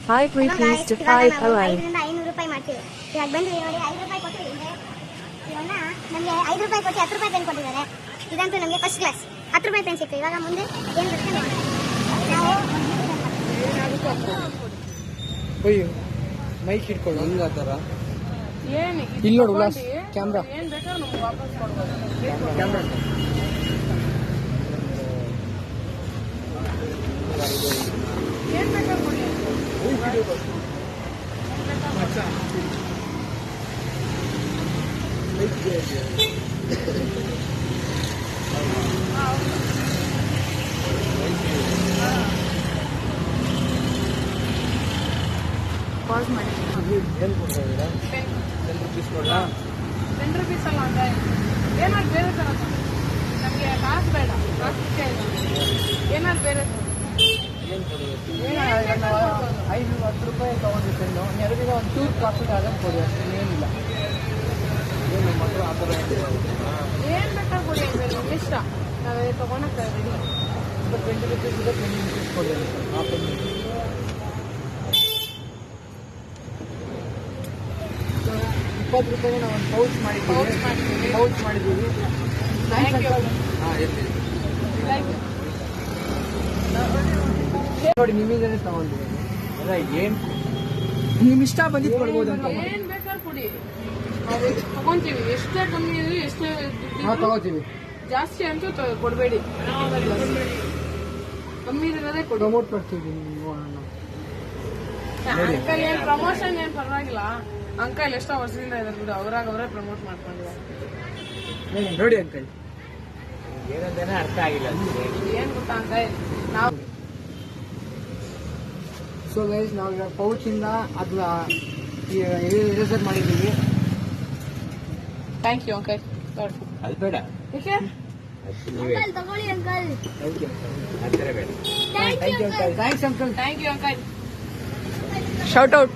5 rupees to 5 away. 500 ರೂಪಾಯಿ ಮಾಡ್ತೀವಿ. ಇವಾಗ ಬಂದ್ವಿ ನೋಡಿ 5 ರೂಪಾಯಿ ಕೊಟ್ಟು ಇವಾಗ ನಮಗೆ 5 ರೂಪಾಯಿ ಕೊಟ್ಟು 10 ರೂಪಾಯಿ ಪೆನ್ ಕೊಟ್ಟಿದ್ದಾರೆ. ಇದಂತೂ ನಮಗೆ ಫಸ್ಟ್ ಕ್ಲಾಸ್ 10 ರೂಪಾಯಿ ಪೆನ್ ಸಿಕ್ತು. ಇವಾಗ ಮುಂದೆ ಏನು ಬರುತ್ತೆ ನೋಡಿ. ಅಯ್ಯೋ ಮೈಕ್ ಇಟ್ಕೊಳ್ಳಿ ಹಿಂಗೆ ಆ ಥರ ಏನು ಇಲ್ಲಿ ನೋಡು ಉಲ್ಲಾಸ್ ಕ್ಯಾಮ್ರಾ ಏನು ಬೇಕಾದ್ರೂ ನಮ್ಗೆ ವಾಪಸ್ ಕೊಡ್ಬೋದು. ಕ್ಯಾಮ್ರಾ ಏನು ಬೇಕಾದ್ರೂ ಕೊಡಿ. ಪಾಸ್ ಮಾಡಿ. ಏನು ಕೊಡ್ತಾ ಇದ್ದೀರಾ? 10 ರೂಪೀಸ್ ಕೊಡಲಾ? 10 ರೂಪೀಸ್ ಅಲ್ಲ ಅಂದ್ರೆ ಏನಾದ್ರು ಬೇರೆ ಥರ ನಮಗೆ ಕಾಸು ಬೇಡ, ಕಾಸು ಮುಖ್ಯ ಇಲ್ಲ. ಏನಾದ್ರು ಬೇರೆ ಏನು ಕೊಡಬೇಕು? 5-10 ರೂಪಾಯಿ ತೊಗೊಂಡು ಪೆನ್ನು ಎರಡಿನ ಒಂದು ಚೂರು ಪ್ರಾಫಿಟ್ ಆಗೋದು ಕೊಡಿ, ಅಷ್ಟೇ ಏನಿಲ್ಲ. ಏನು ನಮ್ಮ ಹತ್ರ ಆ ಥರ ಏನು ಬೇಕಾದ್ರೂ ಕೊಡಿ ಅಂದ್ರೆ ನಿಮ್ಗೆ ಇಷ್ಟ. ನಾವೇ ತೊಗೊಳಕ್ಕೆ ರೆಡಿ. 20 ರೂಪೀಸ್ ಇದೆ, 20 ರೂಪೀಸ್ ಕೊಡಿ ಆ ಪೆನ್ನು. 20 ರೂಪಾಯಿ ನಾವು ಒಂದು ಪೌಚ್ ಮಾಡಿದ್ದೀವಿ. Thank you. ಹಾಂ ಎಲ್ಲಿ ಥ್ಯಾಂಕ್ ಯು. ನೋಡಿ ನಿಮಗೆ ತಗೊಂಡಿದ್ದೀನಿ. ಅಲ್ಲ ಏನು ನಿಮ್ ಇಷ್ಟ ಬಂದಿದ್ದು ಕೊಡ್ಬೋದು ಅಂತ. ಏನು ಬೇಕಾದ್ರೂ ಕೊಡಿ, ನಾವು ತಗೊಂತೀವಿ. ಎಷ್ಟೇ ಕಮ್ಮಿ ಇರಲಿ, ಎಷ್ಟೇ ನಾವು ತಗೋತೀವಿ. ಜಾಸ್ತಿ ಅಂತೂ ಕೊಡಬೇಡಿ. ಕಮ್ಮಿ ಇರೋದೇ ಕೊಡಿ. ಪ್ರಮೋಟ್ ಮಾಡ್ತೀವಿ ನೋಡೋಣ. ಅಂಕಲ್ ಏನು ಪ್ರಮೋಷನ್ ಏನು ಪರವಾಗಿಲ್ಲ. ಅಂಕಲ್ ಎಷ್ಟೋ ವರ್ಷದಿಂದ ಇದ್ದಾರೆ ಬಿಡು, ಅವರಾಗ ಅವರೇ ಪ್ರಮೋಟ್ ಮಾಡ್ಕೊಂಡಿದ್ದಾರೆ. ನೋಡಿ ಅಂಕಲ್ ಏನಂತಾನೆ ಅರ್ಥ ಆಗಿಲ್ಲ. ಏನ್ ಗೊತ್ತಾ ಅಂಕಲ್, ನಾವು ಸೊ ಗೈಸ್ ನಾವು ಪೌಚಿಂದ ಅದನ್ನ ರಿಸರ್ವ್ ಮಾಡಿದ್ದೀವಿ. Thank you uncle. ಅದು ಬೇಡ, ಏಕೆ? ನೀವೇ ತಗೊಳ್ಳಿ ಅಂಕಲ್. ಥ್ಯಾಂಕ್ ಯು ಹತ್ತಿರ ಬೇಡ. Thank you uncle. Thanks uncle. Thank you uncle. Shout out.